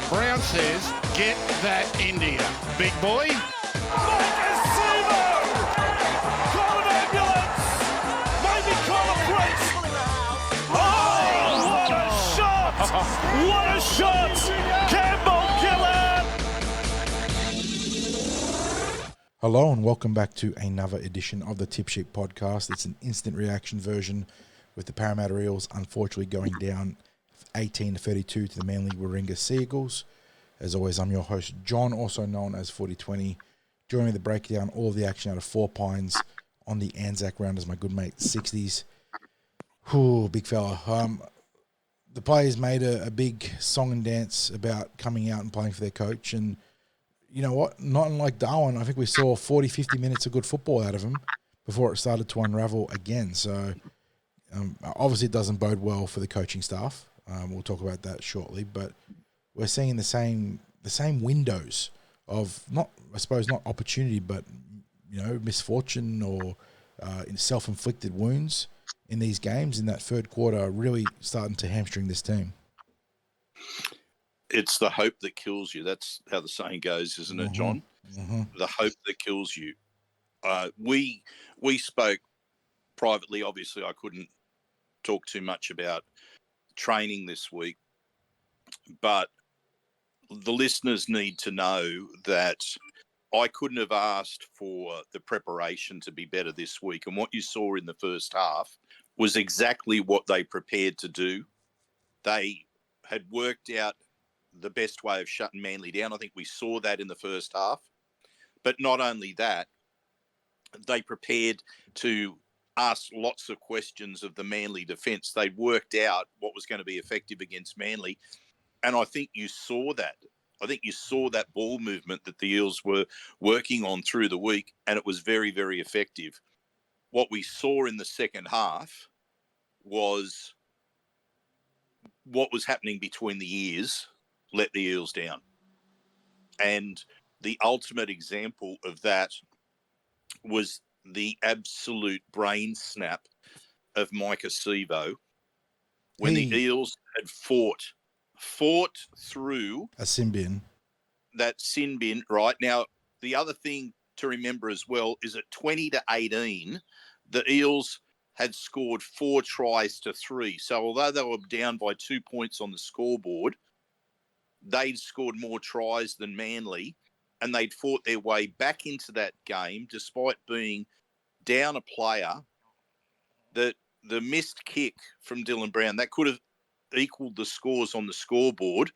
Brown says, get that India. Big boy. Maika Sivo! Call an ambulance! Maybe call a police! Oh, what a shot! What a shot! Campbell killer! Hello and welcome back to another edition of the Tip Sheet Podcast. It's an instant reaction version with the Parramatta Eels unfortunately going down 18-32 to the Manly Warringah Seagulls. As always, I'm your host, John, also known as 4020. Joining me to break down all of the action out of Four Pines on the Anzac round is my good mate, Sixties. Whew, big fella. The players made a big song and dance about coming out and playing for their coach. And you know what? Not unlike Darwin, I think we saw 40, 50 minutes of good football out of him before it started to unravel again. So obviously it doesn't bode well for the coaching staff. We'll talk about that shortly, but we're seeing the same windows of not opportunity, but misfortune or self-inflicted wounds in these games in that third quarter are really starting to hamstring this team. It's the hope that kills you. That's how the saying goes, isn't it, John? Mm-hmm. The hope that kills you. We spoke privately. Obviously, I couldn't talk too much about training this week, but the listeners need to know that I couldn't have asked for the preparation to be better this week. And what you saw in the first half was exactly what they prepared to do. They had worked out the best way of shutting Manly down. I think we saw that in the first half. But not only that, they prepared to ask lots of questions of the Manly defence. They worked out what was going to be effective against Manly. And I think you saw that. I think you saw that ball movement that the Eels were working on through the week, and it was very, very effective. What we saw in the second half was what was happening between the ears let the Eels down. And the ultimate example of that was the absolute brain snap of Maika Sivo when the Eels had fought through a sin bin. That sin bin, right? Now, the other thing to remember as well is at 20-18, the Eels had scored 4 tries to 3. So although they were down by 2 points on the scoreboard, they'd scored more tries than Manly, and they'd fought their way back into that game despite being down a player. That the missed kick from Dylan Brown, that could have equaled the scores on the scoreboard.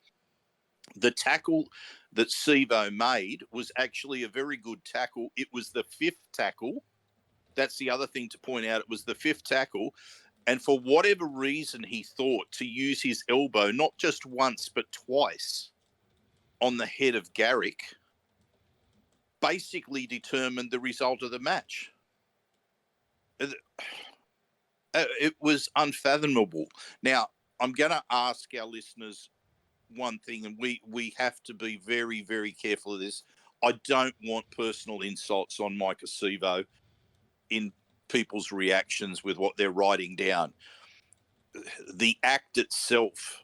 The tackle that Sivo made was actually a very good tackle. It was the 5th tackle. That's the other thing to point out. It was the 5th tackle. And for whatever reason, he thought to use his elbow, not just once, but twice on the head of Garrick, basically determined the result of the match. It was unfathomable. Now, I'm going to ask our listeners one thing, and we have to be very, very careful of this. I don't want personal insults on Maika Sivo in people's reactions with what they're writing down. The act itself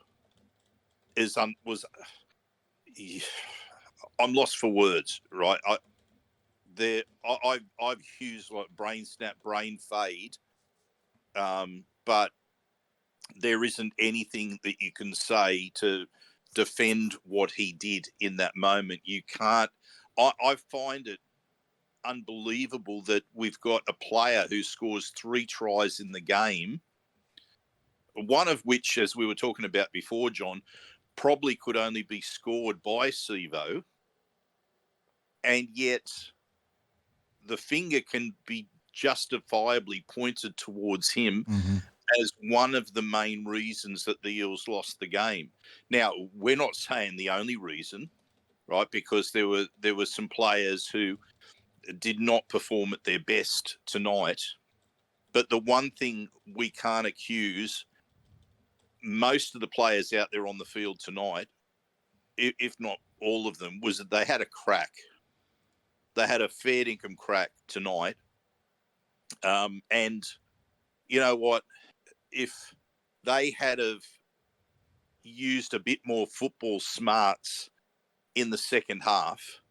I'm lost for words, right? I've used like brain snap, brain fade, but there isn't anything that you can say to defend what he did in that moment. You can't. I find it unbelievable that we've got a player who scores 3 tries in the game, one of which, as we were talking about before, John, probably could only be scored by Sivo, and yet the finger can be justifiably pointed towards him as one of the main reasons that the Eels lost the game. Now, we're not saying the only reason, right? Because there were some players who did not perform at their best tonight. But the one thing we can't accuse most of the players out there on the field tonight, if not all of them, was that they had a crack. They had a fair dinkum crack tonight. And you know what? If they had have used a bit more football smarts in the second half,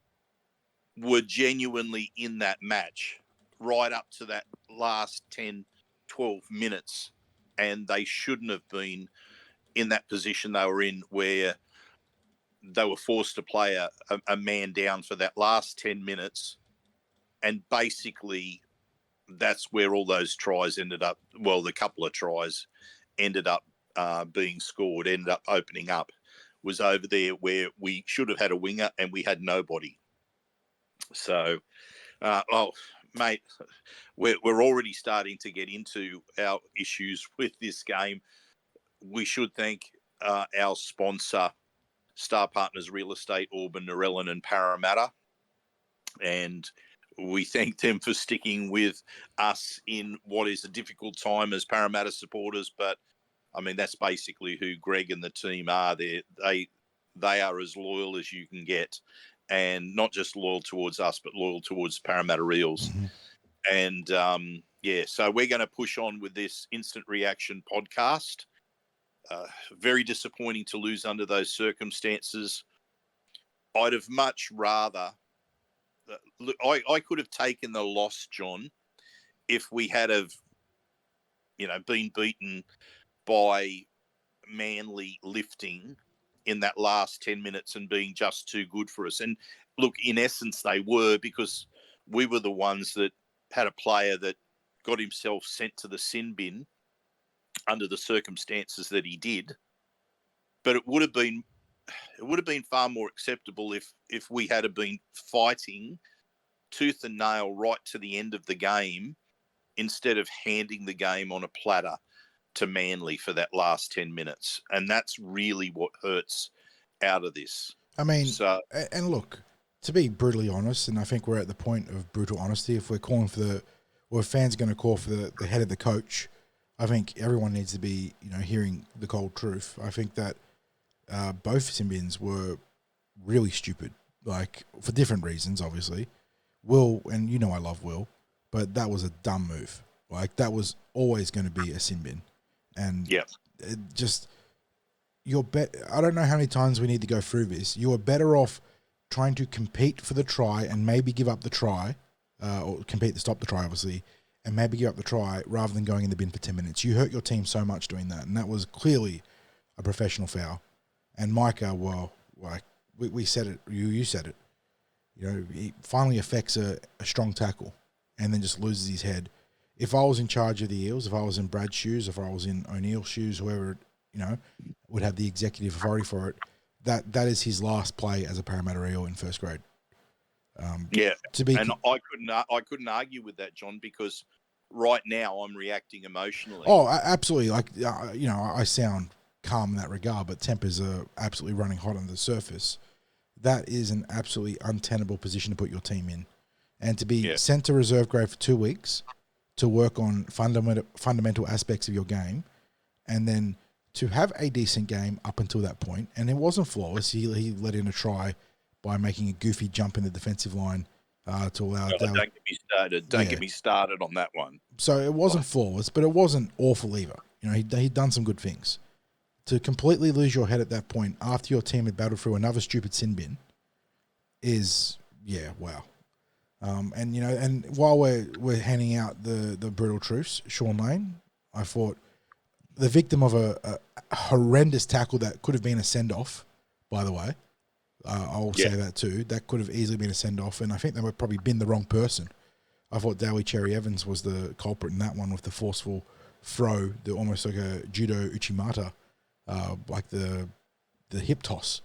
were genuinely in that match right up to that last 10, 12 minutes. And they shouldn't have been in that position they were in, where they were forced to play a man down for that last 10 minutes. And basically, that's where all those tries ended up. Well, the couple of tries ended up being scored, ended up opening up, was over there where we should have had a winger and we had nobody. So, mate, we're already starting to get into our issues with this game. We should thank our sponsor, Star Partners Real Estate, Auburn, Narellan and Parramatta. And we thank them for sticking with us in what is a difficult time as Parramatta supporters. But, I mean, that's basically who Greg and the team are. They are as loyal as you can get. And not just loyal towards us, but loyal towards Parramatta Eels. Mm-hmm. And, so we're going to push on with this instant reaction podcast. Very disappointing to lose under those circumstances. I'd have much rather... Look, I could have taken the loss, John, if we had been beaten by Manly lifting in that last 10 minutes and being just too good for us. And look, in essence, they were, because we were the ones that had a player that got himself sent to the sin bin under the circumstances that he did. But it would have been far more acceptable if we had been fighting tooth and nail right to the end of the game, instead of handing the game on a platter to Manly for that last 10 minutes. And that's really what hurts out of this. I mean, and look, to be brutally honest, and I think we're at the point of brutal honesty, if we're calling for if fans are going to call for the head of the coach, I think everyone needs to be, hearing the cold truth. I think that both sin bins were really stupid, like, for different reasons, obviously. Will, and I love Will, but that was a dumb move. Like, that was always going to be a sin bin. And it just, I don't know how many times we need to go through this. You are better off trying to compete for the try and maybe give up the try, or compete to stop the try, obviously, and maybe give up the try rather than going in the bin for 10 minutes. You hurt your team so much doing that, and that was clearly a professional foul. And Maika, well, like we said it, you said it. He finally affects a strong tackle and then just loses his head. If I was in charge of the Eels, if I was in Brad's shoes, if I was in O'Neill's shoes, whoever, would have the executive authority for it, that is his last play as a Parramatta Eel in first grade. I couldn't argue with that, John, because right now I'm reacting emotionally. Oh, absolutely. Like, I sound calm in that regard, but tempers are absolutely running hot on the surface. That is an absolutely untenable position to put your team in. And to be sent to reserve grade for 2 weeks to work on fundamental aspects of your game, and then to have a decent game up until that point, and it wasn't flawless. He let in a try by making a goofy jump in the defensive line to allow... Don't get me started. Don't get me started on that one. So it wasn't flawless, but it wasn't awful either. He'd done some good things. To completely lose your head at that point after your team had battled through another stupid sin bin is, wow. And while we're handing out the brutal truths, Sean Lane, I thought the victim of a horrendous tackle that could have been a send-off, by the way, I'll say that too, that could have easily been a send-off, and I think they would probably been the wrong person. I thought Dowie Cherry Evans was the culprit in that one with the forceful throw, almost like a judo uchimata, like the hip toss.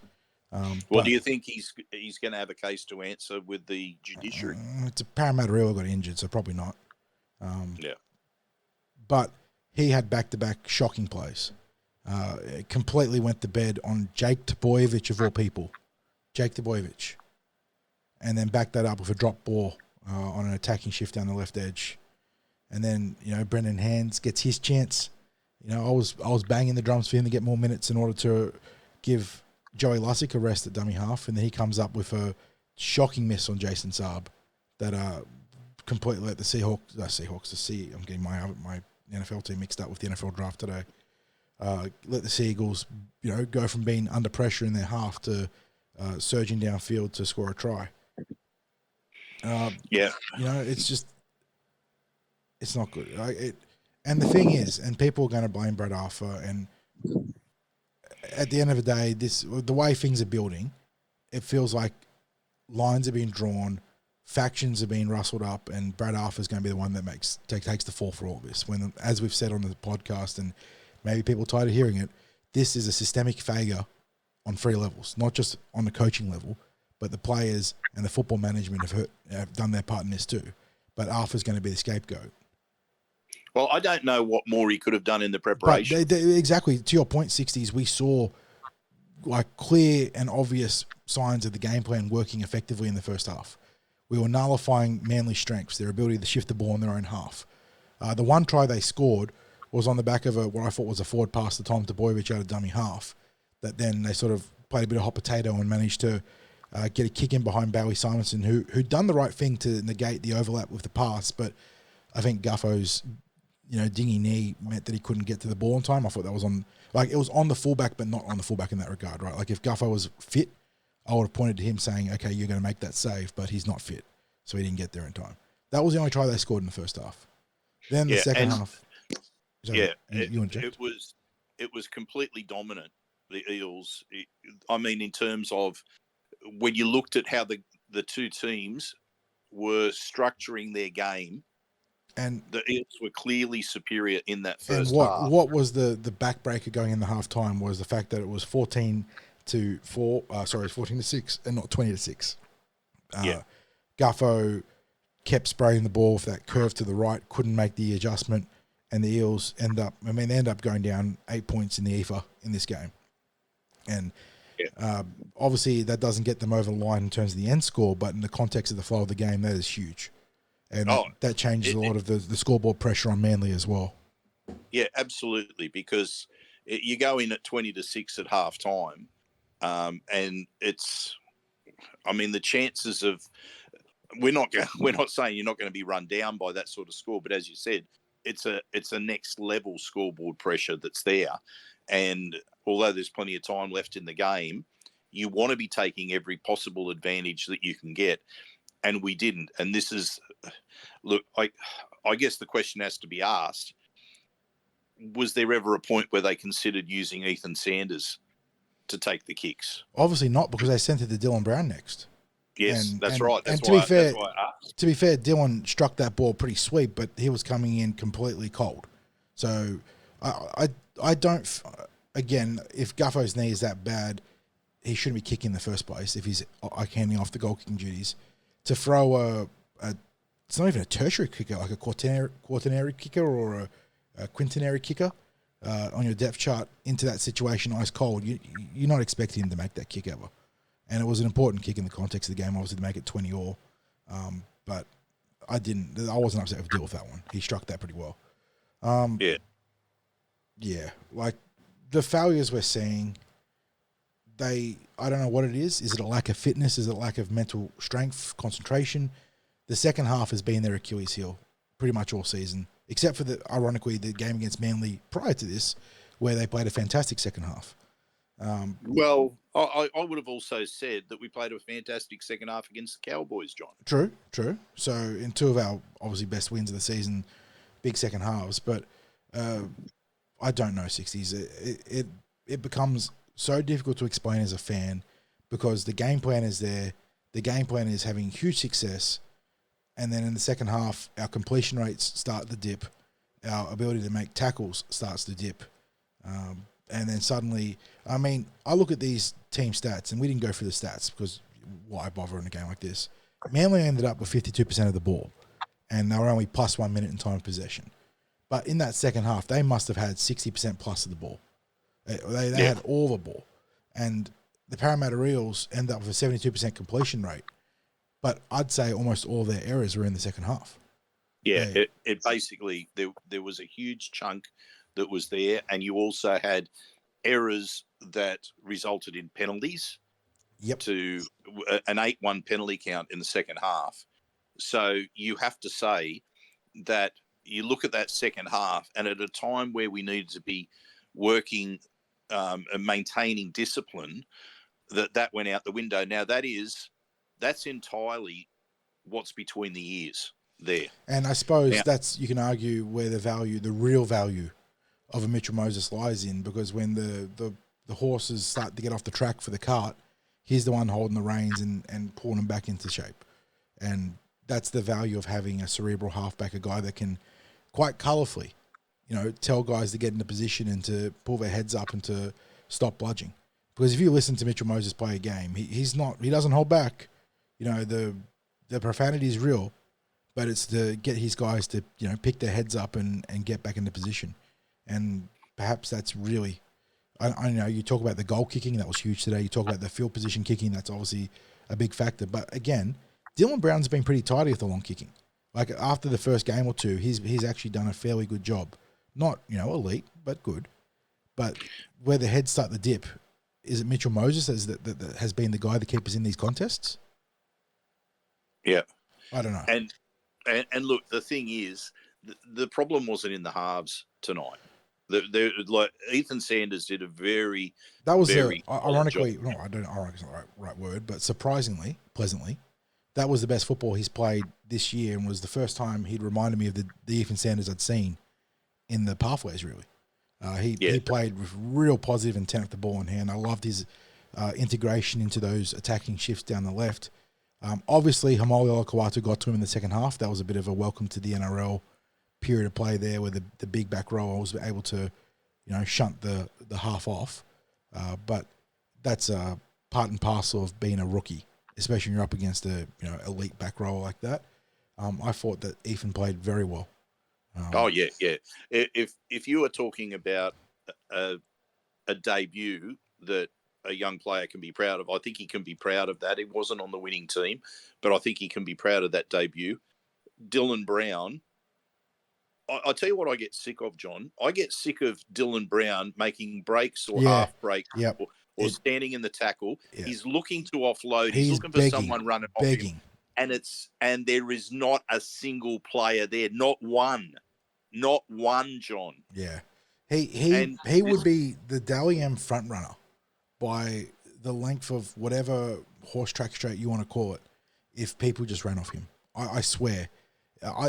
Do you think he's going to have a case to answer with the judiciary? It's a Parramatta Eel got injured, so probably not. But he had back-to-back shocking plays. It completely went to bed on Jake Tebojevic of all people. Jake Tebojevic. And then backed that up with a drop ball on an attacking shift down the left edge. And then, Brendan Hands gets his chance. I was banging the drums for him to get more minutes in order to give Joey Lussick a rest at dummy half, and then he comes up with a shocking miss on Jason Saab that completely let the I'm getting my NFL team mixed up with the NFL draft today. let the Seagulls, go from being under pressure in their half to surging downfield to score a try. It's not good. And the thing is, and people are going to blame Brad Arthur, and at the end of the day, the way things are building, it feels like lines are being drawn, factions are being rustled up, and Brad Arthur is going to be the one that takes the fall for all this. When, as we've said on the podcast, and maybe people are tired of hearing it, this is a systemic failure on 3 levels, not just on the coaching level, but the players and the football management have done their part in this too. But Arthur's going to be the scapegoat. Well, I don't know what more he could have done in the preparation. But exactly, to your point, 60s, we saw like clear and obvious signs of the game plan working effectively in the first half. We were nullifying Manly's strengths, their ability to shift the ball in their own half. The one try they scored was on the back of what I thought was a forward pass to Tom Tebojevic out of dummy half, that then they sort of played a bit of hot potato and managed to get a kick in behind Bowie Simonson, who'd done the right thing to negate the overlap with the pass, but I think Guffo's dingy knee meant that he couldn't get to the ball in time. I thought that was it was on the fullback, but not on the fullback in that regard, right? Like if Guffo was fit, I would have pointed to him saying, okay, you're going to make that save, but he's not fit, so he didn't get there in time. That was the only try they scored in the first half. Then the second half. It was completely dominant, the Eels. In terms of when you looked at how the two teams were structuring their game, and the Eels were clearly superior in that first half. What was the backbreaker going in the half time was the fact that it was 14 to 6 and not 20 to 6. Guffo kept spraying the ball with that curve to the right, couldn't make the adjustment, and the Eels end up going down 8 points in the EFA in this game. And obviously that doesn't get them over the line in terms of the end score, but in the context of the flow of the game, that is huge. And that changes a lot of the scoreboard pressure on Manly as well. Yeah, absolutely, because you go in at 20 to 6 at half time, and it's, the chances of, we're not saying you're not going to be run down by that sort of score, but as you said, it's a next level scoreboard pressure that's there, and although there's plenty of time left in the game, you want to be taking every possible advantage that you can get. And we didn't. And this is, look, I guess the question has to be asked, was there ever a point where they considered using Ethan Sanders to take the kicks? Obviously not, because they sent it to Dylan Brown next. Yes, that's right. To be fair, Dylan struck that ball pretty sweet, but he was coming in completely cold. So I don't, again, if Guffo's knee is that bad, he shouldn't be kicking in the first place if he's handing off the goal kicking duties. To throw it's not even a tertiary kicker, like a quaternary kicker or a quintenary kicker on your depth chart into that situation ice cold, you're not expecting him to make that kick ever. And it was an important kick in the context of the game, obviously, to make it 20-all. But I wasn't upset with deal with that one. He struck that pretty well. Yeah, like the failures we're seeing, I don't know what it is. Is it a lack of fitness? Is it a lack of mental strength, concentration? The second half has been their Achilles heel pretty much all season, except for ironically, the game against Manly prior to this, where they played a fantastic second half. Well, I would have also said that we played a fantastic second half against the Cowboys, John. True. So in 2 of our obviously best wins of the season, big second halves, but I don't know, 60s. It becomes so difficult to explain as a fan because the game plan is there. The game plan is having huge success. And then in the second half, our completion rates start to dip. Our ability to make tackles starts to dip. And then suddenly, I look at these team stats, and we didn't go through the stats because why bother in a game like this? Manly ended up with 52% of the ball, and they were only plus 1 minute in time of possession. But in that second half, they must have had 60% plus of the ball. They had all the ball. And the Parramatta Eels end up with a 72% completion rate. But I'd say almost all their errors were in the second half. Yeah, it basically, there was a huge chunk that was there, and you also had errors that resulted in penalties. Yep. To an 8-1 penalty count in the second half. So you have to say that you look at that second half, and at a time where we needed to be working and maintaining discipline, that went out the window. Now that's entirely what's between the ears there. And I suppose Now, that's, you can argue where the real value of a Mitchell Moses lies in, because when the horses start to get off the track for the cart, he's the one holding the reins and pulling them back into shape. And that's the value of having a cerebral halfback, a guy that can quite colourfully, tell guys to get into position and to pull their heads up and to stop bludging. Because if you listen to Mitchell Moses play a game, he doesn't hold back. The profanity is real, but it's to get his guys to, pick their heads up and get back into position. And perhaps that's really, I know you talk about the goal kicking, that was huge today. You talk about the field position kicking, that's obviously a big factor. But again, Dylan Brown's been pretty tidy with the long kicking. Like after the first game or two, he's actually done a fairly good job. Not, elite, but good. But where the heads start to dip, is it Mitchell Moses that has been the guy to keep us in these contests? Yeah. I don't know. And look, the thing is, the problem wasn't in the halves tonight. Like Ethan Sanders did a very ironically, job. no, I don't know, ironically not the right word, but surprisingly, pleasantly, that was the best football he's played this year, and was the first time he'd reminded me of the Ethan Sanders I'd seen in the pathways. Really, he played with real positive intent with the ball in hand. I loved his integration into those attacking shifts down the left. Obviously, Haumole Olakau'atu got to him in the second half. That was a bit of a welcome to the NRL period of play there, where the big back row was able to, shunt the half off. But that's part and parcel of being a rookie, especially when you're up against a elite back row like that. I thought that Ethan played very well. Yeah. If you are talking about a debut that a young player can be proud of, I think he can be proud of that. He wasn't on the winning team, but I think he can be proud of that debut. Dylan Brown, I tell you what I get sick of, John. I get sick of Dylan Brown making breaks or half breaks or standing in the tackle. Yeah. He's looking to offload. He's looking for someone running off him. And there is not a single player there. Not one, John. Yeah. He would be the Dally M front runner by the length of whatever horse track straight you want to call it, if people just ran off him. I swear.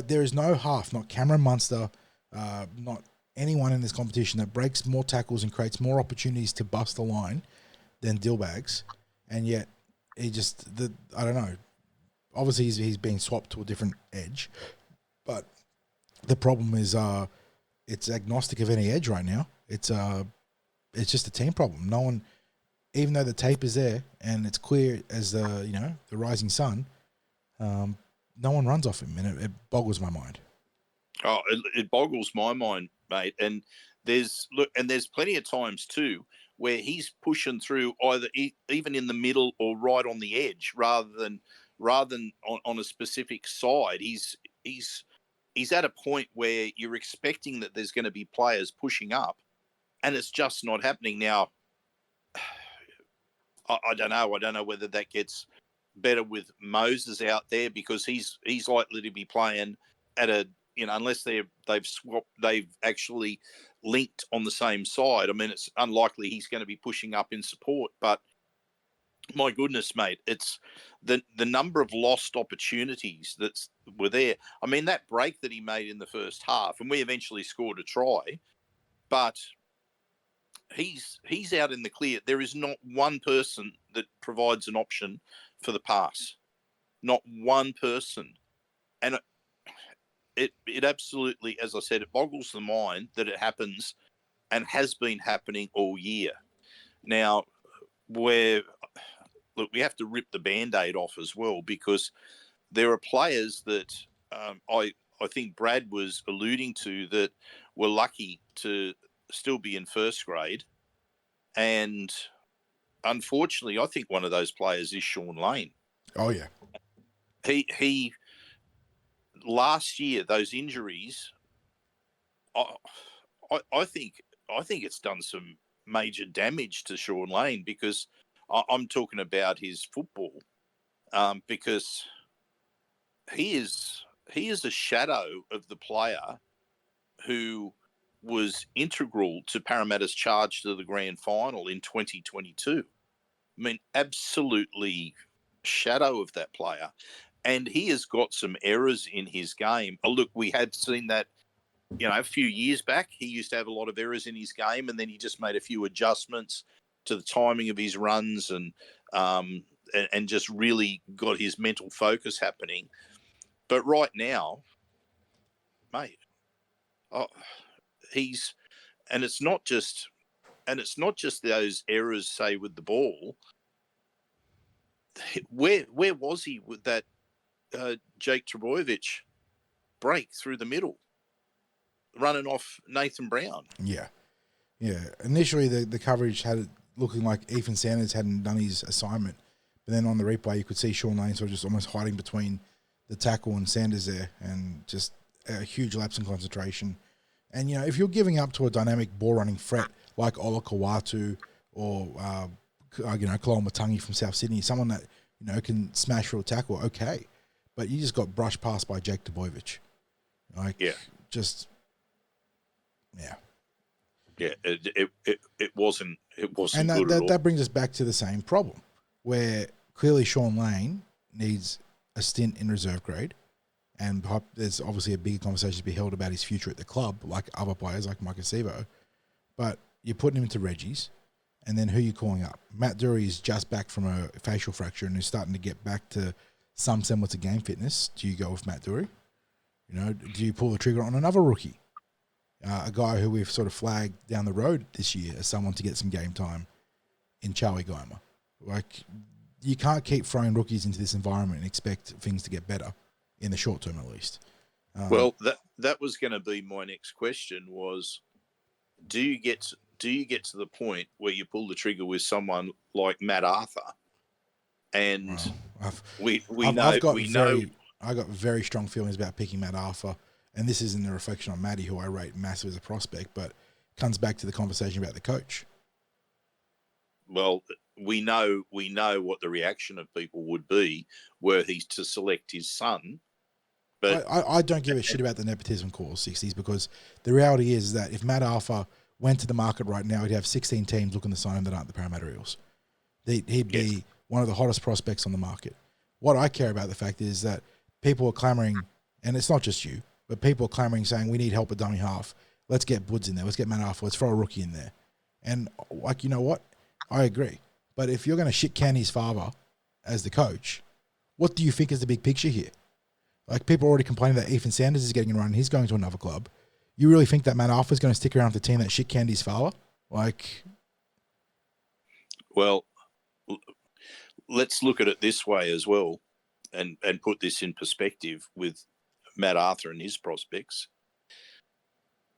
There is no half, not Cameron Munster, not anyone in this competition that breaks more tackles and creates more opportunities to bust the line than Dillbags. And yet, I don't know. Obviously, he's being swapped to a different edge. But the problem is it's agnostic of any edge right now. It's just a team problem. No one, even though the tape is there and it's clear as the rising sun, no one runs off him, and it boggles my mind. Oh, it boggles my mind, mate. And there's plenty of times too where he's pushing through either even in the middle or right on the edge, rather than on a specific side. He's at a point where you're expecting that there's going to be players pushing up, and it's just not happening now. I don't know. I don't know whether that gets better with Moses out there, because he's likely to be playing at a, unless they've actually linked on the same side. I mean, it's unlikely he's going to be pushing up in support. But my goodness, mate, it's the number of lost opportunities that were there. I mean, that break that he made in the first half, and we eventually scored a try, but he's out in the clear. There is not one person that provides an option for the pass. Not one person. And it absolutely, as I said, it boggles the mind that it happens and has been happening all year. Now, we have to rip the Band-Aid off as well, because there are players that I think Brad was alluding to that were lucky to still be in first grade. And unfortunately, I think one of those players is Sean Lane. Oh, yeah. He last year, those injuries, I think it's done some major damage to Sean Lane, because I'm talking about his football, because he is a shadow of the player who was integral to Parramatta's charge to the grand final in 2022. I mean, absolutely shadow of that player. And he has got some errors in his game. Oh, look, we had seen that, a few years back. He used to have a lot of errors in his game, and then he just made a few adjustments to the timing of his runs and just really got his mental focus happening. But right now, mate, he's and it's not just those errors, say, with the ball. Where was he with that Jake Trbojevic break through the middle, running off Nathan Brown? Yeah. Initially, the coverage had it looking like Ethan Sanders hadn't done his assignment, but then on the replay, you could see Sean Lane sort of just almost hiding between the tackle and Sanders there, and just a huge lapse in concentration. And, if you're giving up to a dynamic ball-running threat like Olakau'atu or, Koloa Matangi from South Sydney, someone that, can smash for a tackle, okay. But you just got brushed past by Jake Trbojevic. Yeah, it wasn't and good at all. That brings us back to the same problem, where clearly Sean Lane needs a stint in reserve grade, and there's obviously a bigger conversation to be held about his future at the club, like other players like Maika Sivo. But you're putting him into Reggie's, and then who are you calling up? Matt Dury is just back from a facial fracture and is starting to get back to some semblance of game fitness. Do you go with Matt Dury? Do you pull the trigger on another rookie? A guy who we've sort of flagged down the road this year as someone to get some game time in Charlie Geimer. You can't keep throwing rookies into this environment and expect things to get better in the short term, at least. Well, that was going to be my next question. Was do you get to the point where you pull the trigger with someone like Matt Arthur? And I got very strong feelings about picking Matt Arthur. And this isn't a reflection on Matty, who I rate massive as a prospect, but comes back to the conversation about the coach. Well, we know what the reaction of people would be were he to select his son. But I don't give a shit about the nepotism cause, 60s, because the reality is that if Matt Arthur went to the market right now, he'd have 16 teams looking to sign him that aren't the Parramatta Eels. He'd be one of the hottest prospects on the market. What I care about the fact is that people are clamouring, and it's not just you, but people are clamouring saying, we need help at dummy half. Let's get Woods in there. Let's get Matt Arthur. Let's throw a rookie in there. And, you know what? I agree. But if you're going to shit can his father as the coach, what do you think is the big picture here? People are already complaining that Ethan Sanders is getting a run and he's going to another club. You really think that Matt Arthur is going to stick around with the team that shit canned his father? Well, let's look at it this way as well and put this in perspective with Matt Arthur and his prospects.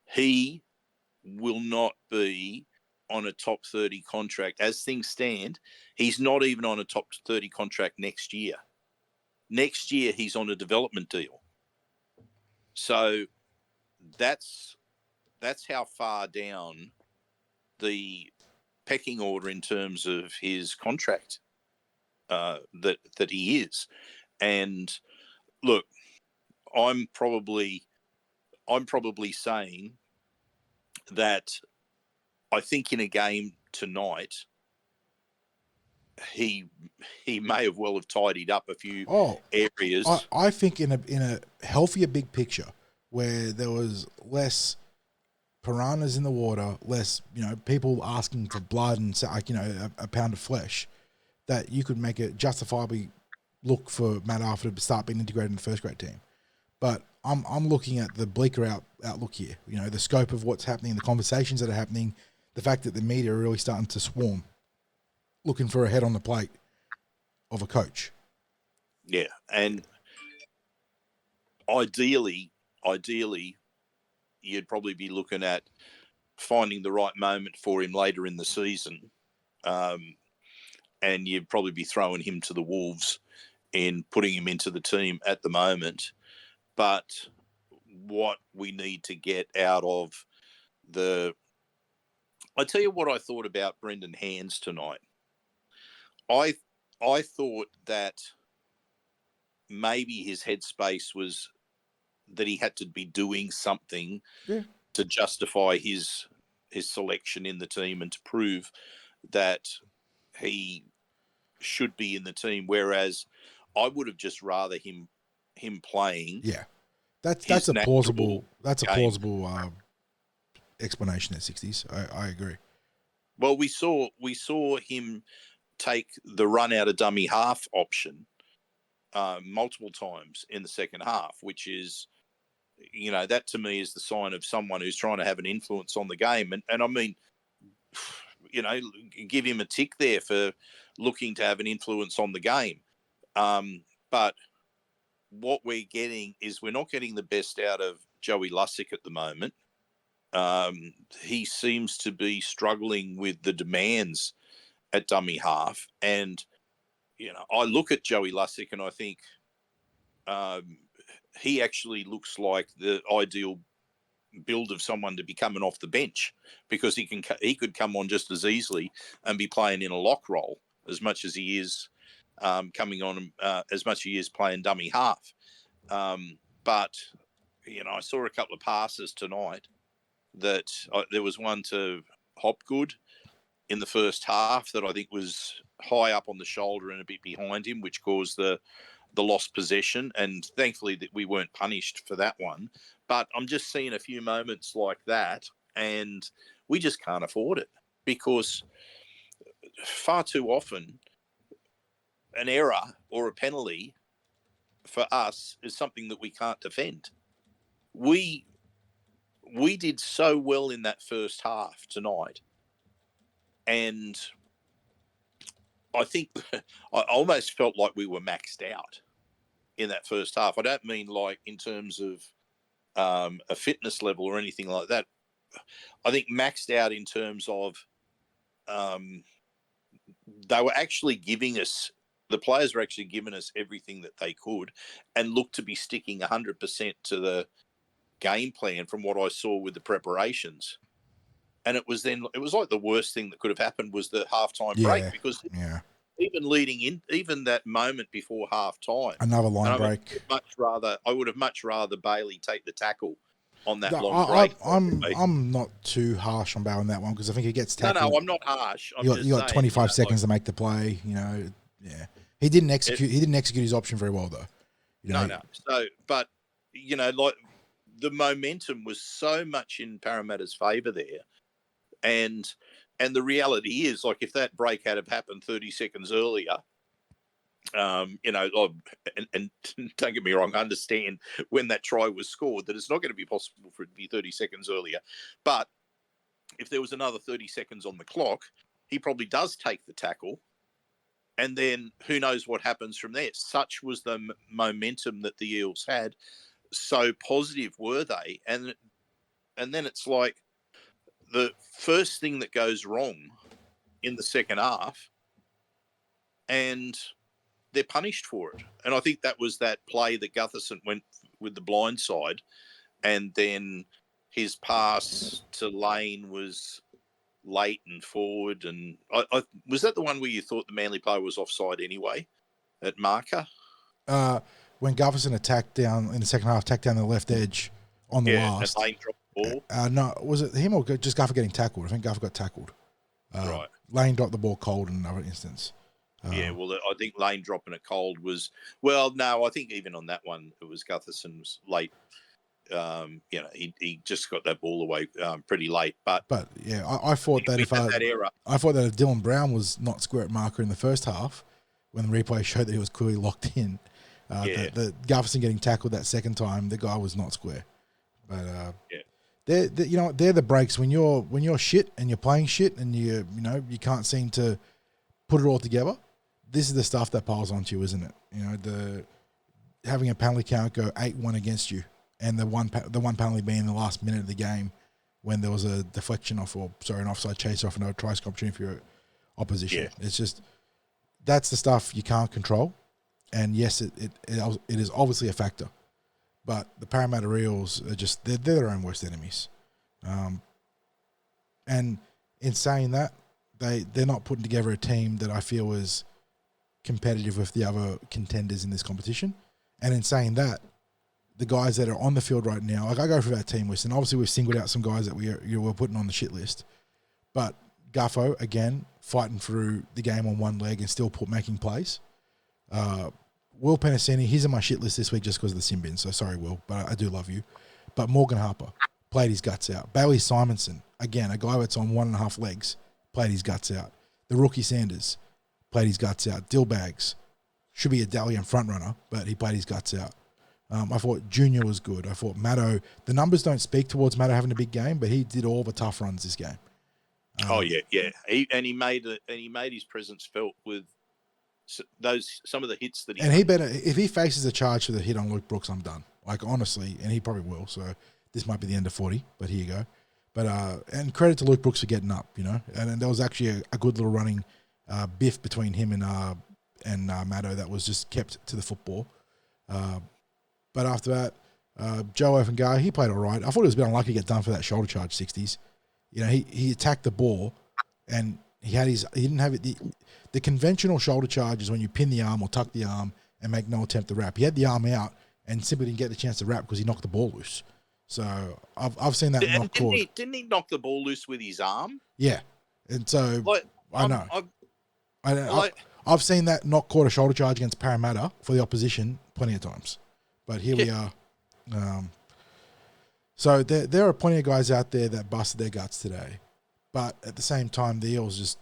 He will not be on a top 30 contract. As things stand, he's not even on a top 30 contract next year. Next year, he's on a development deal. So that's how far down the pecking order in terms of his contract that he is. And look, I'm probably saying that I think in a game tonight, he may have well have tidied up a few areas. I think in a healthier big picture where there was less piranhas in the water, less people asking for blood and a pound of flesh, that you could make it justifiably look for Matt Arthur to start being integrated in the first grade team. But I'm looking at the bleaker outlook here. The scope of what's happening, the conversations that are happening, the fact that the media are really starting to swarm, looking for a head on the plate of a coach. Yeah, and ideally, you'd probably be looking at finding the right moment for him later in the season, and you'd probably be throwing him to the Wolves in putting him into the team at the moment. But what we need to get out of I tell you what I thought about Brendan Hands tonight. I thought that maybe his headspace was that he had to be doing something to justify his selection in the team and to prove that he should be in the team. Whereas I would have just rather him playing. Yeah, that's a plausible explanation at 60s. I agree. Well, we saw him take the run out of dummy half option multiple times in the second half, which is, that to me is the sign of someone who's trying to have an influence on the game. And I mean, give him a tick there for looking to have an influence on the game. But what we're getting is we're not getting the best out of Joey Lussick at the moment. He seems to be struggling with the demands at dummy half. And, I look at Joey Lussick and I think he actually looks like the ideal build of someone to be coming off the bench, because he could come on just as easily and be playing in a lock role as much as he is coming on as much as he is playing dummy half. But I saw a couple of passes tonight that there was one to Hopgood in the first half that I think was high up on the shoulder and a bit behind him, which caused the lost possession. And thankfully that we weren't punished for that one. But I'm just seeing a few moments like that, and we just can't afford it, because far too often an error or a penalty for us is something that we can't defend. We did so well in that first half tonight, and I think I almost felt like we were maxed out in that first half. I don't mean like in terms of a fitness level or anything like that. I think maxed out in terms of they were actually the players were actually giving us everything that they could and looked to be sticking 100% to the game plan from what I saw with the preparations. And it was like the worst thing that could have happened was the halftime break, because even leading in, even that moment before halftime, another line break. I would have much rather Bailey take the tackle on that long break. I'm not too harsh on Bailey on that one, because I think he gets tackled. No, I'm not harsh. You got 25 seconds to make the play. He didn't execute. He didn't execute his option very well, though. No. So, but like the momentum was so much in Parramatta's favour there, and the reality is, like, if that break had have happened 30 seconds earlier, and don't get me wrong, I understand when that try was scored that it's not going to be possible for it to be 30 seconds earlier. But if there was another 30 seconds on the clock, he probably does take the tackle. And then who knows what happens from there. Such was the momentum that the Eels had. So positive were they. And then it's like the first thing that goes wrong in the second half, and they're punished for it. And I think that was that play that Gutherson went with the blind side, and then his pass to Lane was late and forward. And I was that the one where you thought the Manly player was offside anyway at marker? When Gutherson attacked down in the second half, attacked down the left edge on the last. And Lane dropped the ball. No, was it him or just Guffer getting tackled? I think Guffer got tackled. Right. Lane dropped the ball cold in another instance. Well, I think Lane dropping it cold was, I think even on that one, it was Gutherson was late. He just got that ball away pretty late. But yeah, I thought that if Dylan Brown was not square at marker in the first half, when the replay showed that he was clearly locked in, the Gutherson getting tackled that second time, the guy was not square. But they're the breaks when you're shit and you're playing shit and you can't seem to put it all together. This is the stuff that piles onto you, isn't it? Having a penalty count go 8-1 against you, and the one penalty being in the last minute of the game when there was a deflection an offside chase off, and a try opportunity for your opposition. Yeah. It's just, that's the stuff you can't control. And yes, it is obviously a factor, but the Parramatta Eels are just, they're their own worst enemies. And in saying that, they're not putting together a team that I feel is competitive with the other contenders in this competition. And in saying that, the guys that are on the field right now, like I go through our team list, and obviously we've singled out some guys that we're putting on the shit list. But Guffo, again, fighting through the game on one leg and still making plays. Will Penasini, he's on my shit list this week just because of the sin bin, so sorry, Will, but I do love you. But Morgan Harper played his guts out. Bailey Simonson, again, a guy that's on 1.5 legs, played his guts out. The rookie Sanders played his guts out. Dillbags should be a Dalian front runner, but he played his guts out. I thought Junior was good. I thought Matto, the numbers don't speak towards Matto having a big game, but he did all the tough runs this game. He made his presence felt with some of the hits that he. And he better, if he faces a charge for the hit on Luke Brooks, I'm done. Like honestly, and he probably will. So this might be the end of 40, but here you go. But and credit to Luke Brooks for getting up, And there was actually a good little running biff between him and Matto that was just kept to the football. But after that, Joe Offengar, he played all right. I thought it was a bit unlucky to get done for that shoulder charge 60s. He attacked the ball, and he didn't have it. The conventional shoulder charge is when you pin the arm or tuck the arm and make no attempt to wrap. He had the arm out and simply didn't get the chance to wrap because he knocked the ball loose. So I've seen that knock caught. Didn't he knock the ball loose with his arm? Yeah, and so I know. I've seen that knock caught a shoulder charge against Parramatta for the opposition plenty of times. But here we are. So there are plenty of guys out there that busted their guts today. But at the same time, the Eels just,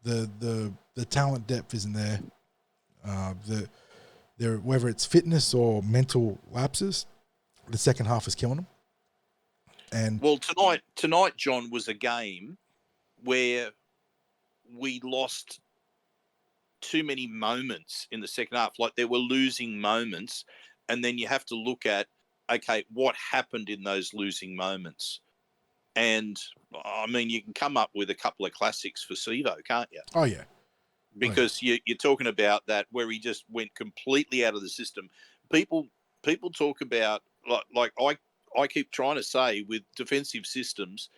the talent depth isn't there. Whether it's fitness or mental lapses, the second half is killing them. And well, tonight, John, was a game where we lost too many moments in the second half. Like there were losing moments, and then you have to look at, okay, what happened in those losing moments? And I mean, you can come up with a couple of classics for Sivo, can't you? Oh yeah, because you're talking about that where he just went completely out of the system. People talk about like I keep trying to say with defensive systems,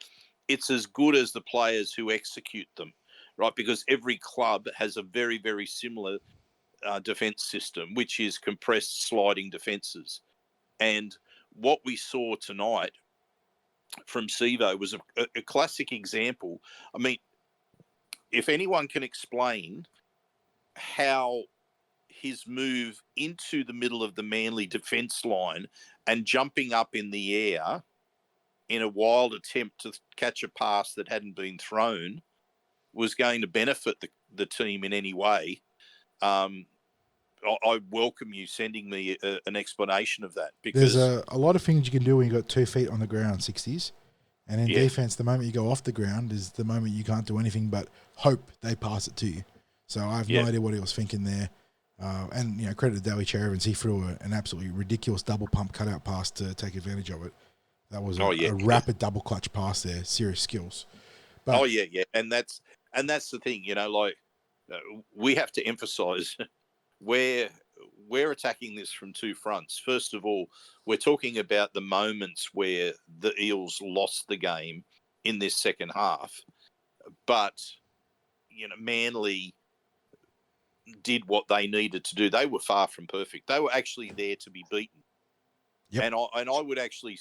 it's as good as the players who execute them. Right, because every club has a very, very similar defence system, which is compressed sliding defences. And what we saw tonight from Sivo was a classic example. I mean, if anyone can explain how his move into the middle of the Manly defence line and jumping up in the air in a wild attempt to catch a pass that hadn't been thrown was going to benefit the team in any way, I welcome you sending me an explanation of that. Because there's a lot of things you can do when you've got 2 feet on the ground, 60s. And in defense, the moment you go off the ground is the moment you can't do anything but hope they pass it to you. So I have no idea what he was thinking there. And, credit to Daly Cherevins. He threw an absolutely ridiculous double pump cutout pass to take advantage of it. That was a rapid double clutch pass there. Serious skills. But, And that's the thing, we have to emphasise we're attacking this from two fronts. First of all, we're talking about the moments where the Eels lost the game in this second half, but Manly did what they needed to do. They were far from perfect. They were actually there to be beaten. Yep. And I would actually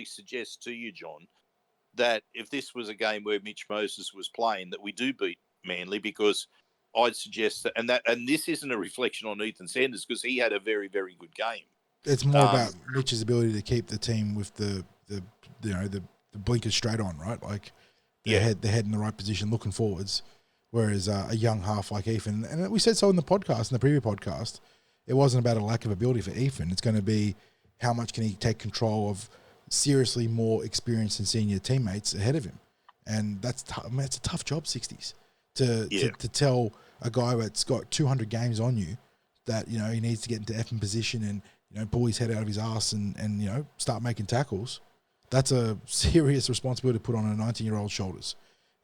suggest to you, John, that if this was a game where Mitch Moses was playing, that we do beat Manly, because I'd suggest that, and this isn't a reflection on Ethan Sanders because he had a very, very good game. It's more about Mitch's ability to keep the team with the blinkers straight on, right? Like their head in the right position, looking forwards. Whereas a young half like Ethan, and we said so in the previous podcast, it wasn't about a lack of ability for Ethan. It's going to be how much can he take control of seriously more experienced and senior teammates ahead of him. And that's it's a tough job, 60s, to tell a guy that's got 200 games on you that, he needs to get into effing position and, pull his head out of his ass and start making tackles. That's a serious responsibility to put on a 19-year-old's shoulders.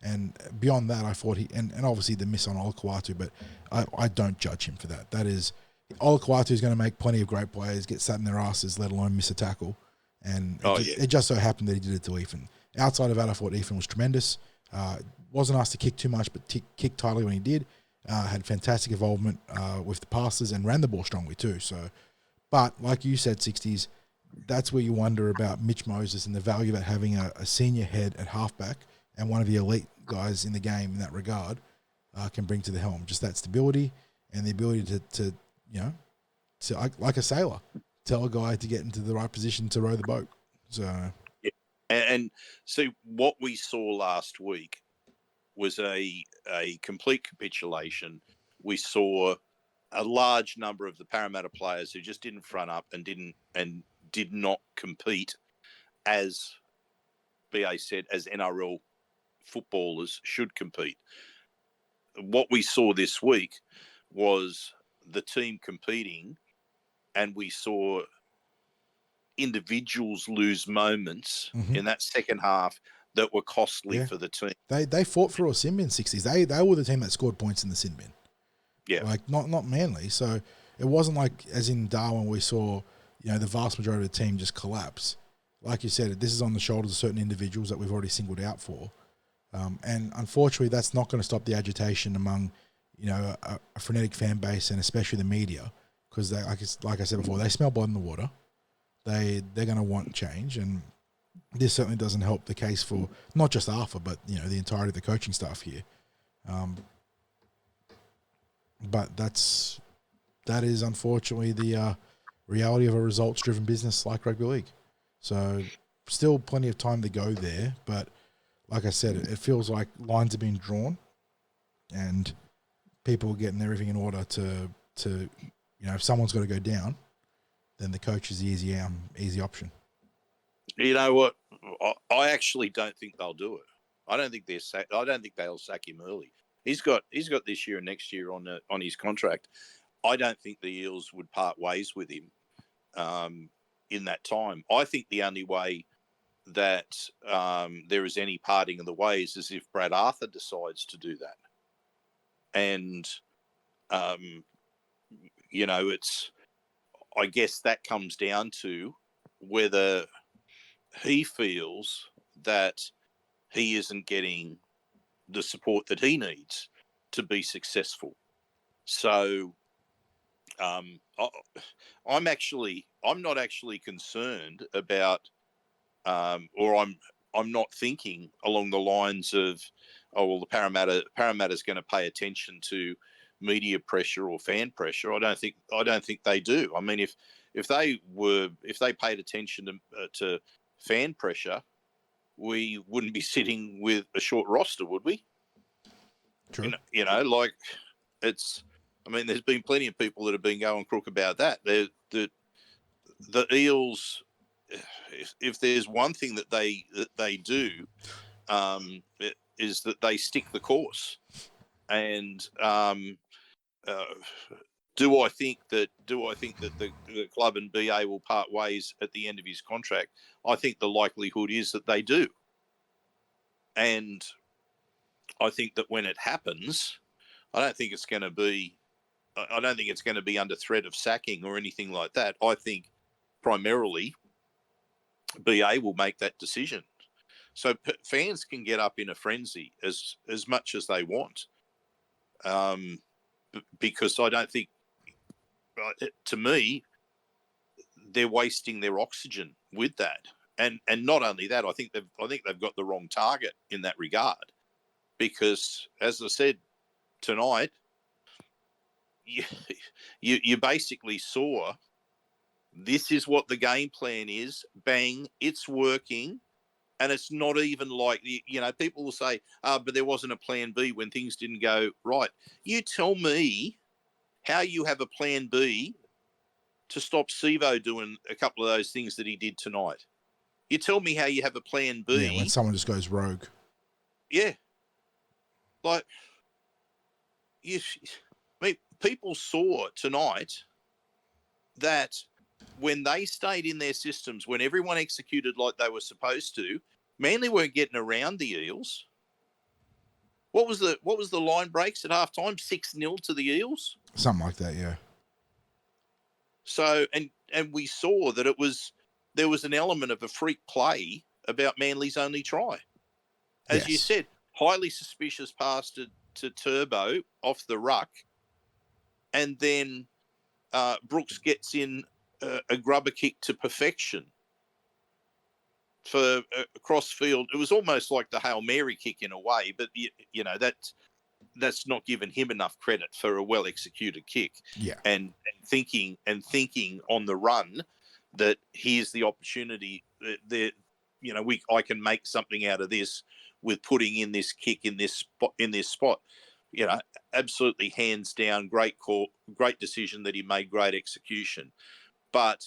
And beyond that, I thought and obviously the miss on Olakau'atu, but I don't judge him for that. That is, Olakau'atu is going to make plenty of great players get sat in their asses, let alone miss a tackle. And it just so happened that he did it to Ethan. Outside of that, I thought Ethan was tremendous. Wasn't asked to kick too much, but kicked tightly when he did. Had fantastic involvement with the passes and ran the ball strongly too. So, But like you said, 60s, that's where you wonder about Mitch Moses and the value that having a senior head at halfback and one of the elite guys in the game in that regard can bring to the helm. Just that stability and the ability to like a sailor, tell a guy to get into the right position to row the boat. So, yeah. And see, what we saw last week was a complete capitulation. We saw a large number of the Parramatta players who just didn't front up and did not compete, as BA said, as NRL footballers should compete. What we saw this week was the team competing, and we saw individuals lose moments in that second half that were costly for the team. They fought for a sin bin 60s. They were the team that scored points in the sin bin. Yeah. Like not Manly. So it wasn't like as in Darwin we saw, the vast majority of the team just collapse. Like you said, this is on the shoulders of certain individuals that we've already singled out for. And unfortunately that's not going to stop the agitation among, a frenetic fan base and especially the media, because they, like I said before, they smell blood in the water. They're going to want change, and this certainly doesn't help the case for not just Arthur, but the entirety of the coaching staff here. But that is unfortunately the reality of a results-driven business like rugby league. So still plenty of time to go there, but like I said, it feels like lines are being drawn, and people are getting everything in order to if someone's got to go down, then the coach is the easy option. You know what? I actually don't think they'll do it. I don't think they'll sack him early. He's got this year and next year on his contract. I don't think the Eels would part ways with him in that time. I think the only way that there is any parting of the ways is if Brad Arthur decides to do that. And I guess that comes down to whether he feels that he isn't getting the support that he needs to be successful. So I'm not actually concerned about, or I'm not thinking along the lines of, Parramatta's going to pay attention to media pressure or fan pressure. I don't think they do. I mean, if they paid attention to fan pressure, we wouldn't be sitting with a short roster, would we? True. There's been plenty of people that have been going crook about that. The Eels, if there's one thing that they do, it is that they stick the course. And do I think that the club and BA will part ways at the end of his contract? I think the likelihood is that they do. And I think that when it happens, I don't think it's going to be under threat of sacking or anything like that. I think primarily BA will make that decision. So fans can get up in a frenzy as much as they want, because I don't think, to me, they're wasting their oxygen with that. And not only that, I think they've got the wrong target in that regard, because as I said tonight, you basically saw this is what the game plan is. Bang, it's working. And it's not even like, people will say, but there wasn't a plan B when things didn't go right. You tell me how you have a plan B to stop Sivo doing a couple of those things that he did tonight. You tell me how you have a plan B. Yeah, when someone just goes rogue. Yeah. Like, people saw tonight that when they stayed in their systems, when everyone executed like they were supposed to, Manly weren't getting around the Eels. What was the line breaks at halftime? 6-0 to the Eels? Something like that, yeah. So, and we saw that there was an element of a freak play about Manly's only try. As you said, highly suspicious pass to Turbo off the ruck, and then Brooks gets in a grubber kick to perfection for a cross field. It was almost like the Hail Mary kick in a way, but you know that's not giving him enough credit for a well executed kick. Yeah. And thinking on the run that here's the opportunity that I can make something out of this with putting in this kick in this spot. You know, absolutely hands down, great call, great decision that he made, great execution. But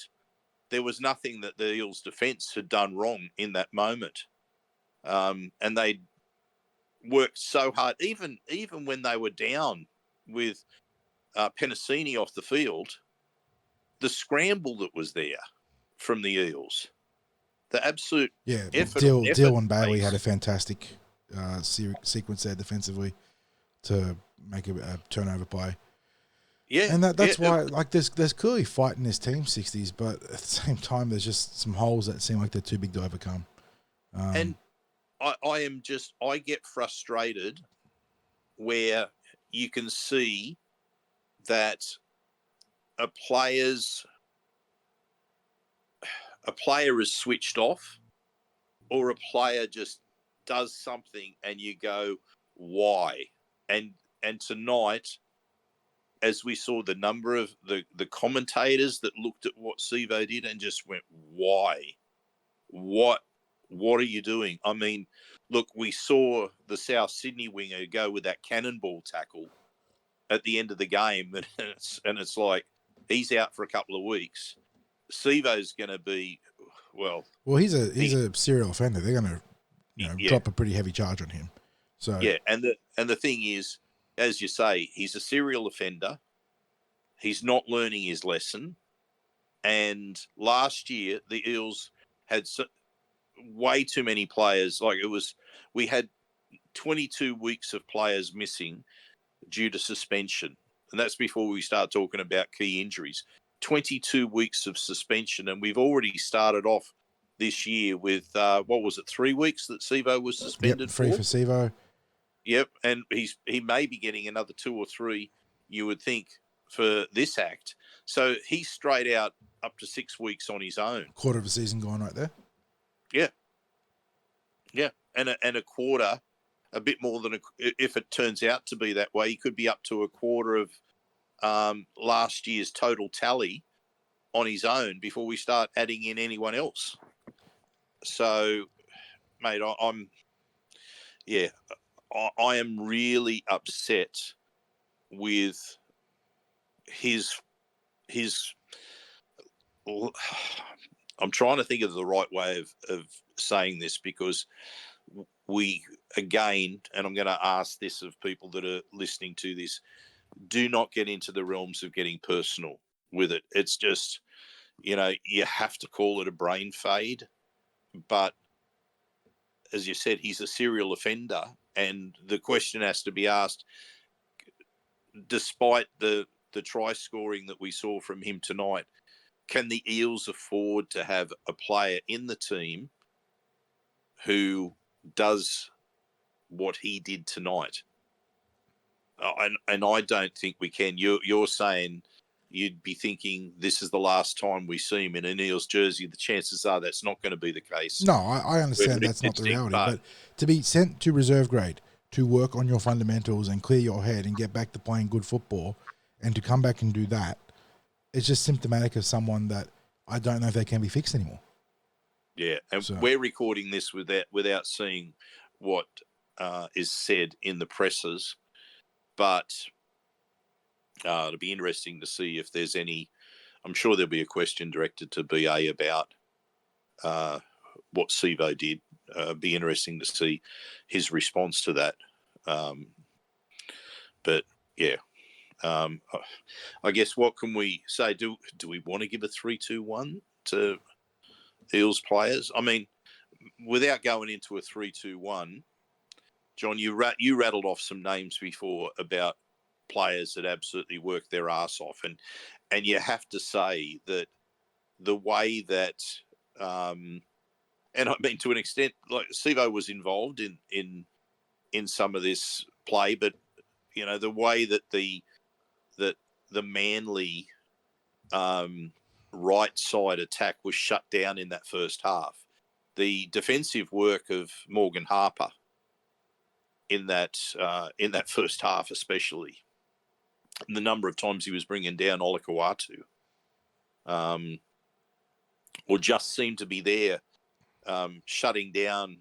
there was nothing that the Eels defence had done wrong in that moment. And they worked so hard, even when they were down with Penasini off the field, the scramble that was there from the Eels, the absolute effort. Dill and Bailey had a fantastic sequence there defensively to make a turnover play. Yeah, and that's why there's clearly fight in this team, 60s, but at the same time there's just some holes that seem like they're too big to overcome. And I get frustrated where you can see that a player is switched off, or a player just does something and you go, why? And tonight, as we saw the number of the commentators that looked at what Sivo did and just went, why? What are you doing? I mean, look, we saw the South Sydney winger go with that cannonball tackle at the end of the game, and it's like he's out for a couple of weeks. Sivo's going to be, well, he's a serial offender. They're going to drop a pretty heavy charge on him. So yeah, and the thing is, as you say, he's a serial offender. He's not learning his lesson. And last year, the Eels had way too many players. We had 22 weeks of players missing due to suspension. And that's before we start talking about key injuries. 22 weeks of suspension. And we've already started off this year with, 3 weeks that Sivo was suspended free for Sivo. Yep, and he may be getting another 2 or 3, you would think, for this act. So he's straight out up to 6 weeks on his own. Quarter of a season gone right there. Yeah, and a quarter, a bit more than if it turns out to be that way, he could be up to a quarter of last year's total tally on his own before we start adding in anyone else. So, mate, I am really upset with his. I'm trying to think of the right way of saying this, because we, again, and I'm going to ask this of people that are listening to this, do not get into the realms of getting personal with it. It's just, you have to call it a brain fade. But as you said, he's a serial offender. And the question has to be asked, despite the try scoring that we saw from him tonight, can the Eels afford to have a player in the team who does what he did tonight? And I don't think we can. You're saying you'd be thinking this is the last time we see him in an Eels jersey. The chances are that's not going to be the case. No, I understand that's not the reality. But to be sent to reserve grade to work on your fundamentals and clear your head and get back to playing good football, and to come back and do that, it's just symptomatic of someone that I don't know if they can be fixed anymore. Yeah, and we're recording this without seeing what is said in the presses, but it'll be interesting to see if there's any. I'm sure there'll be a question directed to BA about what Sivo did. Be interesting to see his response to that. But yeah. I guess what can we say? Do we want to give a 3-2-1 to Eels players? I mean, without going into a 3-2-1, John, you rattled off some names before about players that absolutely work their ass off, and you have to say that the way that, and I mean to an extent, like Sivo was involved in some of this play, but the way that the Manly right side attack was shut down in that first half. The defensive work of Morgan Harper in that first half, especially, and the number of times he was bringing down Olakau'atu, or just seemed to be there, shutting down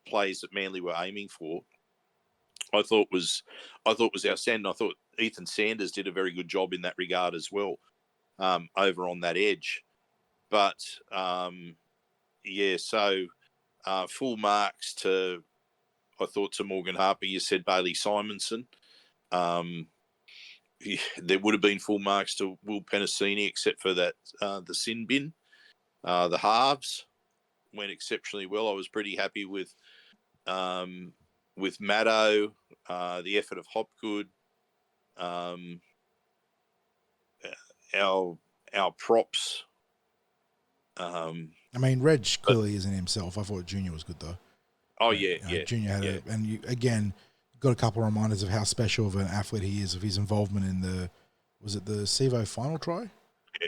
plays that Manly were aiming for, I thought was outstanding. I thought Ethan Sanders did a very good job in that regard as well, over on that edge. But so full marks to, I thought, to Morgan Harper. You said Bailey Simonson. There would have been full marks to Will Penasini, except for that the sin bin. The halves went exceptionally well. I was pretty happy with Maddo, the effort of Hopgood, our props. I mean, Reg clearly isn't himself. I thought Junior was good though. Oh, You know, Junior had and you, again, got a couple of reminders of how special of an athlete he is, of his involvement in the Sivo final try?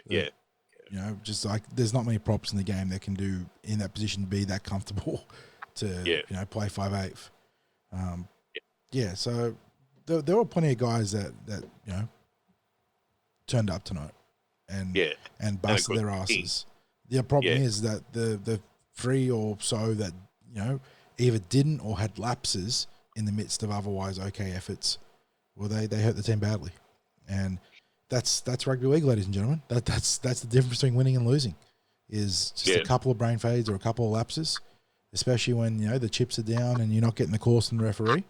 Yeah. You know, just like there's not many props in the game that can do in that position, be that comfortable to you know, play 5/8. So there were plenty of guys that you know turned up tonight and busted their asses. The problem is that the three or so that, you know, either didn't or had lapses in the midst of otherwise okay efforts, well, they hurt the team badly, and that's rugby league, ladies and gentlemen. That's the difference between winning and losing, is just a couple of brain fades or a couple of lapses, especially when, you know, the chips are down and you're not getting the calls from the referee.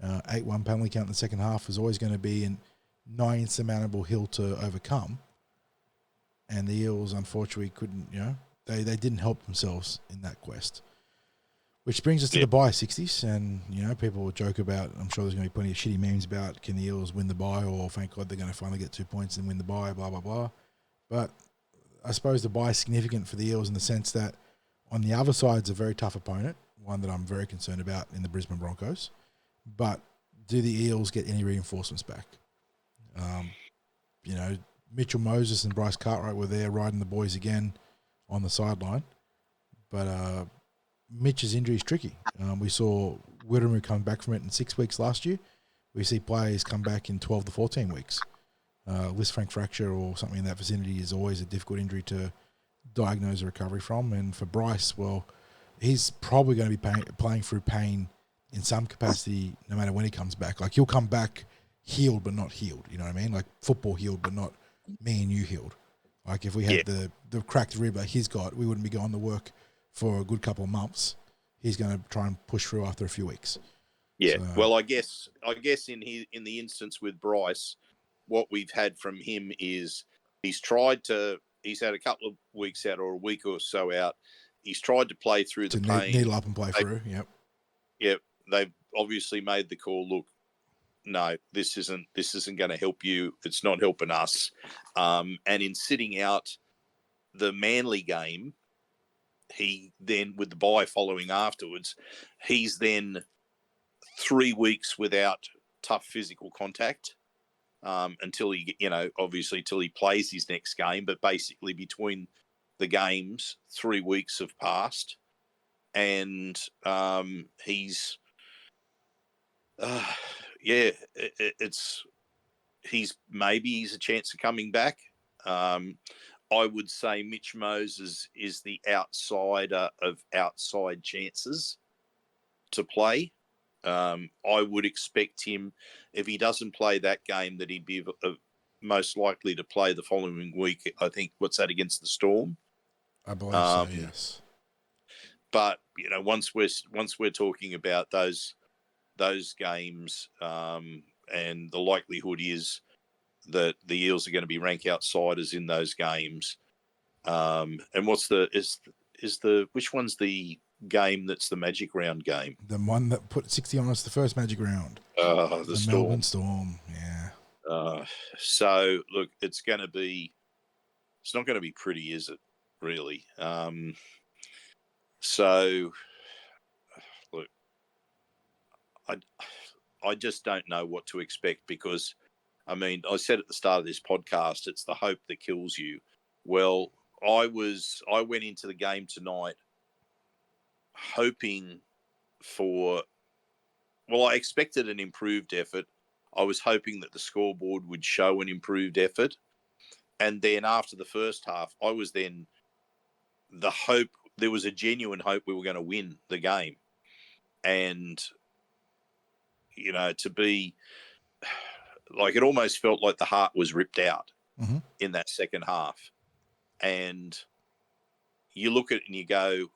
8-1 penalty count in the second half is always going to be a nigh insurmountable hill to overcome, and the Eels unfortunately couldn't. You know, they didn't help themselves in that quest. Which brings us to the bye, 60s, and, you know, people will joke about, I'm sure there's going to be plenty of shitty memes about, can the Eels win the bye, or thank God they're going to finally get 2 points and win the bye, blah, blah, blah. But I suppose the bye is significant for the Eels in the sense that on the other side is a very tough opponent, one that I'm very concerned about in the Brisbane Broncos. But do the Eels get any reinforcements back? You know, Mitchell Moses and Bryce Cartwright were there riding the boys again on the sideline. But Mitch's injury is tricky. We saw Wittemu come back from it in 6 weeks last year. We see players come back in 12 to 14 weeks. Lisfranc fracture or something in that vicinity is always a difficult injury to diagnose a recovery from. And for Bryce, well, he's probably going to be playing through pain in some capacity no matter when he comes back. Like, he'll come back healed but not healed, you know what I mean? Like, football healed but not me and you healed. Like, if we had the cracked rib like he's got, we wouldn't be going to work for a good couple of months. He's going to try and push through after a few weeks. Yeah. So, well, I guess in the instance with Bryce, what we've had from him is he's had a couple of weeks out or a week or so out. He's tried to play through the pain. Needle up and play through. Yep. Yep. They've obviously made the call. Look, no, this isn't going to help you. It's not helping us. And in sitting out the Manly game, he then, with the bye following afterwards, he's then 3 weeks without tough physical contact until he, you know, obviously till he plays his next game. But basically between the games, 3 weeks have passed, and he's, he's a chance of coming back. I would say Mitch Moses is the outsider of outside chances to play. I would expect him, if he doesn't play that game, that he'd be most likely to play the following week. I think, what's that, against the Storm? I believe so, yes. But, you know, once we're talking about those games, and the likelihood is that the Eels are going to be rank outsiders in those games. And which one's the game that's the Magic Round game? The one that put 60 on us the first Magic Round. The Storm. Melbourne Storm, yeah. So, look, it's not going to be pretty, is it, really? So, look, I just don't know what to expect, because, I mean, I said at the start of this podcast, it's the hope that kills you. Well, I went into the game tonight hoping for. Well, I expected an improved effort. I was hoping that the scoreboard would show an improved effort. And then after the first half, there was a genuine hope we were going to win the game. And, to be like, it almost felt like the heart was ripped out in that second half. And you look at it and you go,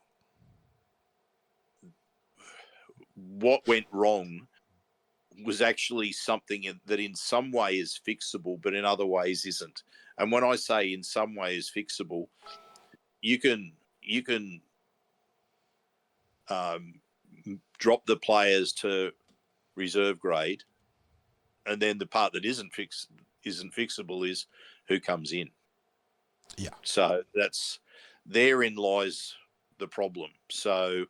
what went wrong was actually something that in some way is fixable, but in other ways isn't. And when I say in some way is fixable, you can drop the players to reserve grade, and then the part that isn't fixable is who comes in. Yeah. So therein lies the problem. So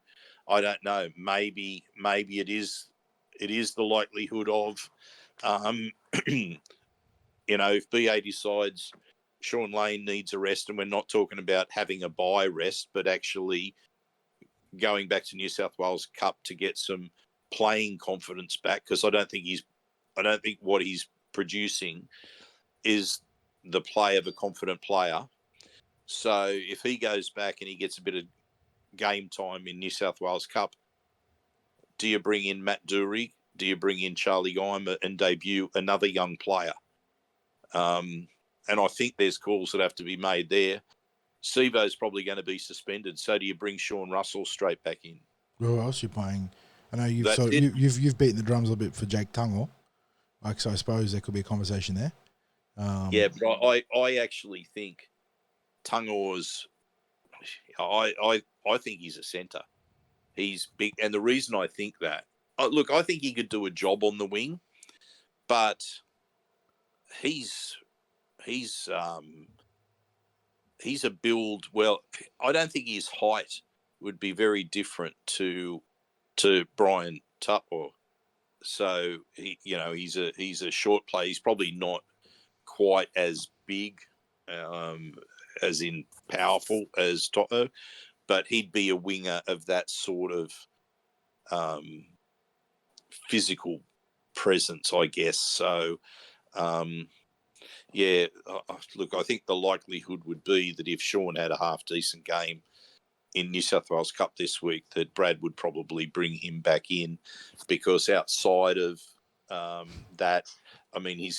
I don't know. Maybe it is the likelihood of, if BA decides Sean Lane needs a rest, and we're not talking about having a bye rest, but actually going back to New South Wales Cup to get some playing confidence back, because I don't think what he's producing is the play of a confident player. So if he goes back and he gets a bit of game time in New South Wales Cup, do you bring in Matt Dury? Do you bring in Charlie Geimer and debut another young player? And I think there's calls that have to be made there. Sivo's probably going to be suspended. So do you bring Sean Russell straight back in? Who else are you playing? I know you've beaten the drums a little bit for Jake Tungor. So I suppose there could be a conversation there. But I actually think Tungor's. I think he's a centre. He's big, and the reason I think that, look, I think he could do a job on the wing, but he's a build. Well, I don't think his height would be very different to Brian Tupper. So he's a short player. He's probably not quite as big, as in powerful as Tupper, but he'd be a winger of that sort of physical presence, I guess. So, look, I think the likelihood would be that if Sean had a half-decent game in New South Wales Cup this week, that Brad would probably bring him back in, because outside of that, I mean,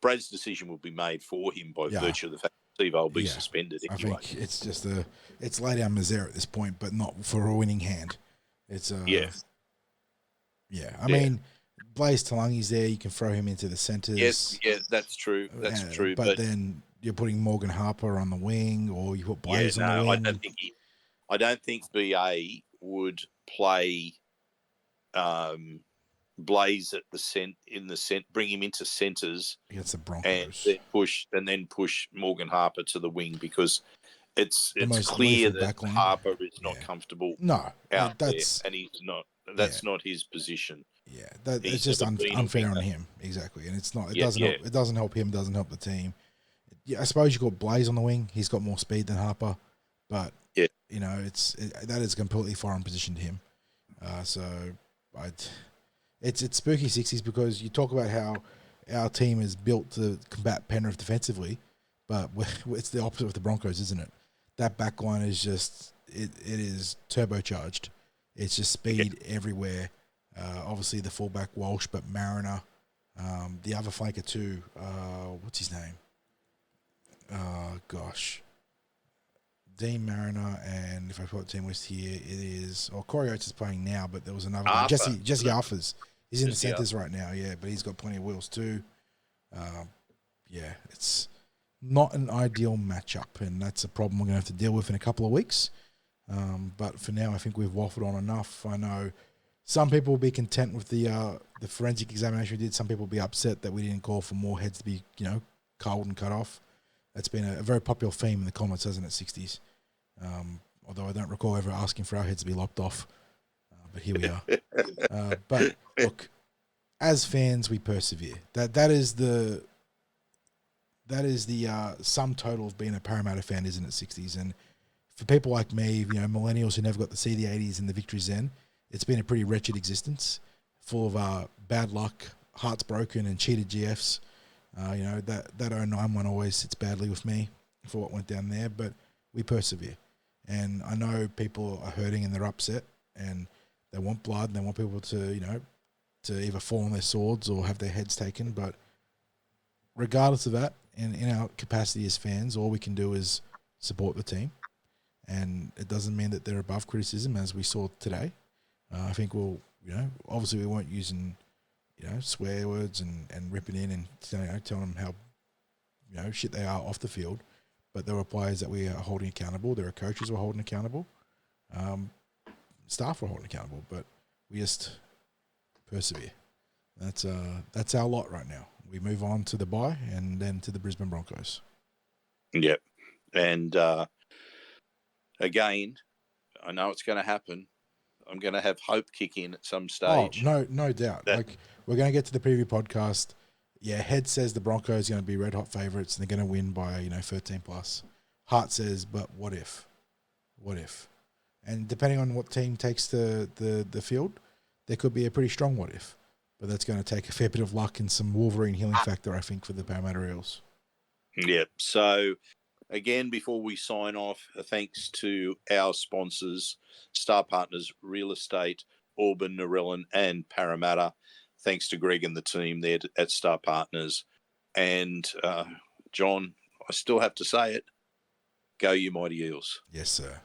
Brad's decision will be made for him by virtue of the fact that Sivo will be suspended anyway. I think it's just it's lay down misère at this point, but not for a winning hand. It's I mean, Blaze Talangi's there. You can throw him into the centres. Yes, that's true. That's true. But then you're putting Morgan Harper on the wing, or you put Blaze on the wing. I don't think BA would play Blaze at the bring him into centres against the Broncos, and then push Morgan Harper to the wing, because it's clear that Harper is not comfortable. No, out there, and he's not. That's not his position. Yeah, it's just unfair on him. Exactly, and it's not. It doesn't help. It doesn't help him. Doesn't help the team. Yeah, I suppose you got Blaze on the wing. He's got more speed than Harper, but that is a completely foreign position to him. It's spooky 60s, because you talk about how our team is built to combat Penrith defensively, but it's the opposite with the Broncos, isn't it? That back line is just it is turbocharged. It's just speed everywhere. Obviously the fullback Walsh, but Mariner, the other flanker too. What's his name? Dean Mariner, and if I put Team West here, it is. Corey Oates is playing now, but there was another one. Jesse Arthurs. He's in the centres right now, but he's got plenty of wheels too. It's not an ideal matchup, and that's a problem we're going to have to deal with in a couple of weeks. But for now, I think we've waffled on enough. I know some people will be content with the forensic examination we did. Some people will be upset that we didn't call for more heads to be, culled and cut off. That's been a very popular theme in the comments, hasn't it, 60s? Although I don't recall ever asking for our heads to be lopped off. But here we are. But look, as fans, we persevere. That is the that is the sum total of being a Parramatta fan, isn't it, 60s? And for people like me, millennials who never got to see the 80s and the victories then, it's been a pretty wretched existence, full of bad luck, hearts broken, and cheated GFs. That 09 one always sits badly with me for what went down there, but we persevere. And I know people are hurting and they're upset, and they want blood, and they want people to, to either fall on their swords or have their heads taken. But regardless of that, in our capacity as fans, all we can do is support the team. And it doesn't mean that they're above criticism, as we saw today. I think obviously we weren't using, swear words and ripping in and telling them how, shit they are off the field. But there were players that we are holding accountable. There are coaches who are holding accountable. Staff were holding accountable. But we just persevere. That's our lot right now. We move on to the bye and then to the Brisbane Broncos. Yep. And again, I know it's going to happen. I'm going to have hope kick in at some stage. Oh, no doubt. We're going to get to the preview podcast. Yeah, head says the Broncos are going to be red hot favourites and they're going to win by 13 plus. Heart says, but what if? What if? And depending on what team takes the field, there could be a pretty strong what if. But that's going to take a fair bit of luck and some Wolverine healing factor, I think, for the Parramatta Eels. Yep. So, again, before we sign off, thanks to our sponsors, Star Partners Real Estate, Auburn, Narellan, and Parramatta. Thanks to Greg and the team there at Star Partners. And, John, I still have to say it, go you mighty Eels. Yes, sir.